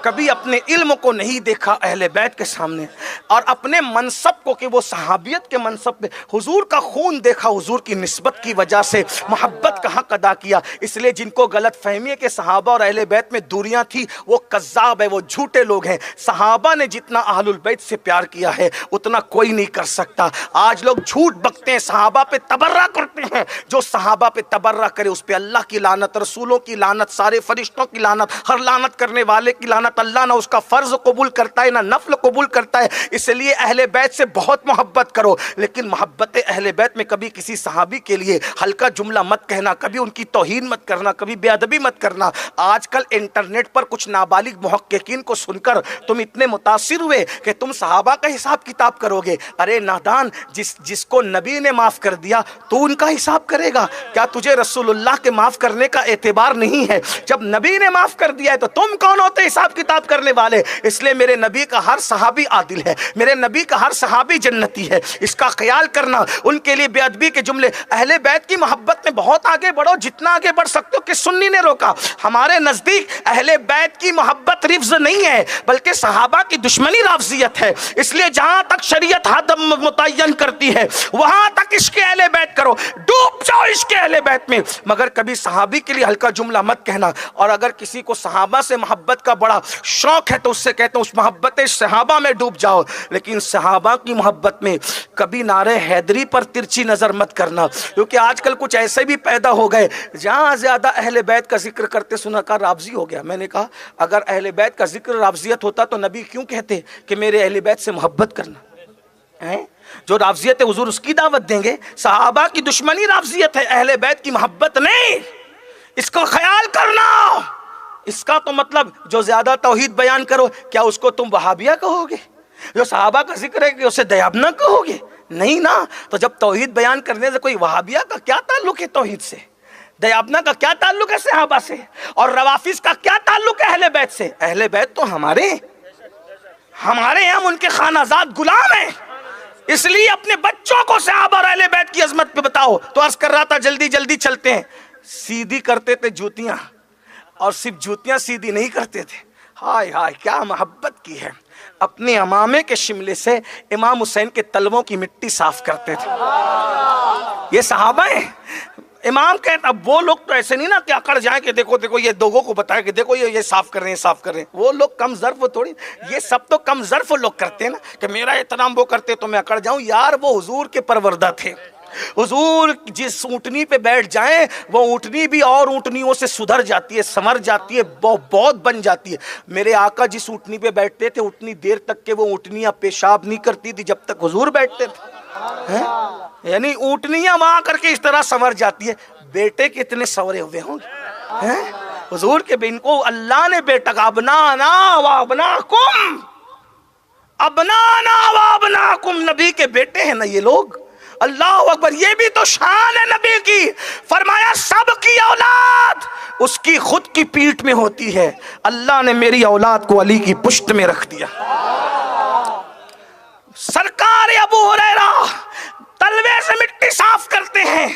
کبھی اپنے علم کو نہیں دیکھا اہل بیت کے سامنے، اور اپنے منصب کو کہ وہ صحابیت کے منصب پہ حضور کا خون دیکھا، حضور کی نسبت کی وجہ سے محبت کا حق ادا کیا۔ اس لیے جن کو غلط فہمی ہے کہ صحابہ اور اہل بیت میں دوریاں تھی، وہ کذاب ہے، وہ جھوٹے لوگ ہیں۔ صحابہ نے جتنا اہل البیت سے پیار کیا ہے اتنا کوئی نہیں کر سکتا۔ آج لوگ جھوٹ بکتے ہیں، صحابہ پہ تبرہ کرتے ہیں۔ جو صحابہ پہ تبرہ کرے اس پہ اللہ کی لعنت، رسولوں کی لعنت، سارے فرشتوں کی لعنت، ہر لعنت کرنے والے کی لعنت۔ اللہ نہ اس کا فرض قبول کرتا ہے نہ نفل قبول کرتا ہے۔ اس لیے اہل بیت سے بہت محبت کرو، لیکن محبت اہل بیت میں کبھی کسی صحابی کے لیے ہلکا جملہ مت کہنا، کبھی ان کی توہین مت کرنا، کبھی بے ادبی مت کرنا۔ آج کل انٹرنیٹ پر کچھ نابالغ محققین کو سن کر تم اتنے متاثر ہوئے کہ تم صحابہ کا حساب کتاب کرو گے۔ ارے نادان، جس کو نبی نے معاف کر دیا تو ان کا حساب کرے گا؟ کیا تجھے رسول اللہ کے معاف کرنے کا اعتبار نہیں ہے؟ جب نبی نے معاف کر دیا ہے تو تم کون ہوتے حساب کتاب کرنے والے؟ اس لیے میرے نبی کا ہر صحابی عادل ہے، میرے نبی کا ہر صحابی جنتی ہے، اس کا خیال کرنا۔ ان کے لیے بے ادبی کے جملے، اہل بیت کی محبت میں بہت آگے بڑھو، جتنا آگے بڑھ سکتے ہو۔ کہ سنی نے روکا؟ ہمارے نزدیک اہل بیت کی محبت رفض نہیں ہے بلکہ صحابہ کی دشمنی رافضیت ہے۔ اس لیے جہاں تک شریعت حد متعین کرتی ہے وہاں تک عشق اہل بیت کرو، ڈوب جاؤ عشق اہل بیت میں، مگر کبھی صحابی کے لیے ہلکا جملہ مت کہنا۔ اور اگر کسی کو صحابہ سے محبت کا بڑا شوق ہے تو اس سے کہتا ہوں اس محبت صحابہ میں ڈوب جاؤ، لیکن صحابہ کی محبت میں کبھی نعرہ حیدری پر ترچی نظر مت کرنا، کیونکہ آج کل کچھ ایسے بھی پیدا ہو گئے جہاں زیادہ اہل بیت کا ذکر کرتے سنا کا رافضی ہو گیا۔ میں نے کہا اگر اہل بیت کا ذکر رافضیت ہوتا تو نبی کیوں کہتے کہ میرے اہل بیت سے محبت کرنا؟ جو رافضیت ہے حضور اس کی دعوت دیں گے؟ صحابہ کی دشمنی رافضیت ہے، اہل بیت کی محبت نہیں۔ اس کا خیال کرنا۔ اس کا تو مطلب جو زیادہ توحید بیان کرو، کیا اس کو تم وہابیہ کہو گے؟ جو صحابہ کا ذکر ہے کہ اسے دیابنا کہو گے؟ نہیں نا۔ تو جب توحید بیان کرنے سے کوئی وہابیہ کا کیا تعلق ہے توحید سے؟ دیابنا کا کیا تعلق ہے صحابہ سے؟ اور روافظ کا کیا تعلق ہے اہل بیت سے؟ اہل بیت تو ہمارے ہیں، ہم ان کے خانہ زاد غلام ہیں۔ اس لیے اپنے بچوں کو صحابہ اور اہل بیت کی عظمت پہ بتاؤ۔ تو عرض کر رہا تھا جلدی جلدی چلتے ہیں۔ سیدھی کرتے تھے جوتیاں، اور صرف جوتیاں سیدھی نہیں کرتے تھے، ہائے ہائے کیا محبت کی ہے، اپنے امامے کے شملے سے امام حسین کے تلووں کی مٹی صاف کرتے تھے۔ یہ صحابہ ہیں۔ امام کہتا، اب وہ لوگ تو ایسے نہیں نا کہ اکڑ جائیں کہ دیکھو دیکھو یہ لوگوں کو بتایا کہ دیکھو یہ صاف کر رہے ہیں صاف کر رہے ہیں۔ وہ لوگ کم ظرف تھوڑی، یہ سب تو کم ظرف لوگ کرتے ہیں نا کہ میرا احترام وہ کرتے تو میں اکڑ جاؤں۔ یار وہ حضور کے پروردہ تھے، حضور جس اونٹنی پہ بیٹھ جائیں وہ اونٹنی بھی اور اونٹنیوں سے سدھر جاتی ہے، سنور جاتی ہے، بہت بن جاتی ہے۔ میرے آقا جس اونٹنی پہ بیٹھتے تھے اتنی دیر تک کہ وہ اونٹنیاں پیشاب نہیں کرتی تھی جب تک حضور بیٹھتے تھے۔ یعنی اونٹنیاں وہاں کر کے اس طرح سنور جاتی ہے۔ بیٹے کتنے سورے ہوئے ہوں گے حضور کے، ان کو اللہ نے بیٹا کہا ابنانا وابناکم، ابنانا وابناکم، نبی کے بیٹے ہیں نا یہ لوگ۔ اللہ اکبر، یہ بھی تو شان ہے نبی کی۔ فرمایا سب کی اولاد اس کی خود کی پیٹھ میں ہوتی ہے، اللہ نے میری اولاد کو علی کی پشت میں رکھ دیا۔ سرکار ابو ہریرہ تلوے سے مٹی صاف کرتے ہیں۔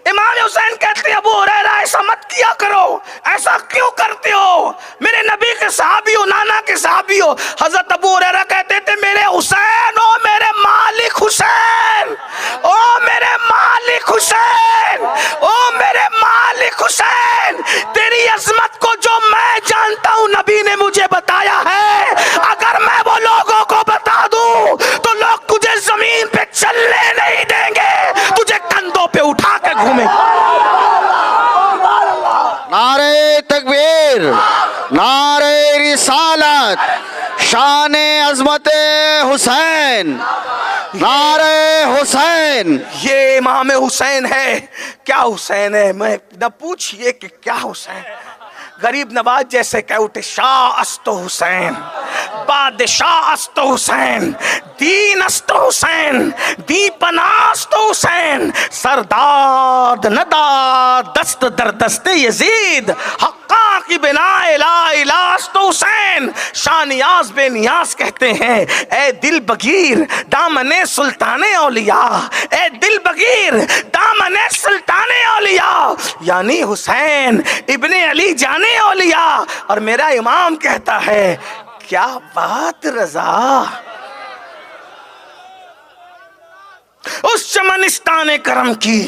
امام حسین کہتے ہیں ابو ہریرہ ایسا مت کیا کرو، ایسا کیوں کرتے ہو؟ میرے نبی کے صحابی ہو، نانا کے صحابی ہو۔ حضرت ابو ہریرہ کہتے تھے میرے حسین، او میرے مالک حسین، او میرے مالک حسین، او میرے مالک حسین، تیری عظمت کو جو میں جانتا ہوں نبی نے مجھے بتایا ہے، اگر میں وہ لوگوں کو بتا دوں تو لوگ تجھے زمین پہ چلنے نہیں دیں گے، تجھے کندھوں پہ اٹھا کے گھومیں۔ نعرہ تکبیر، نعرہ رسالت، شان عظمت حسین، نعرہ حسین۔ یہ امام حسین ہے۔ کیا حسین ہے؟ میں نہ پوچھئے کہ کیا حسین، غریب نواز جیسے کہہ اٹھے شاہ است حسین، بادشاہ است حسین، دین است حسین، دی پناہ است حسین، سرداد ندا دست در دست یزید، حقا کی بنا لا الہ تو حسین. شاہ نیاز بے نیاز کہتے ہیں اے دل بگیر دامن سلطان اولیاء، اے دل بگیر دامن سلطان اولیاء، یعنی حسین ابن علی جانے اولیاء. اور میرا امام کہتا ہے کیا بات رضا، اس چمنستان کرم کی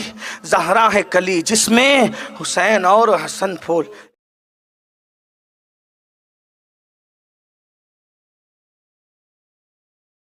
زہرا ہے کلی جس میں حسین اور حسن پھول.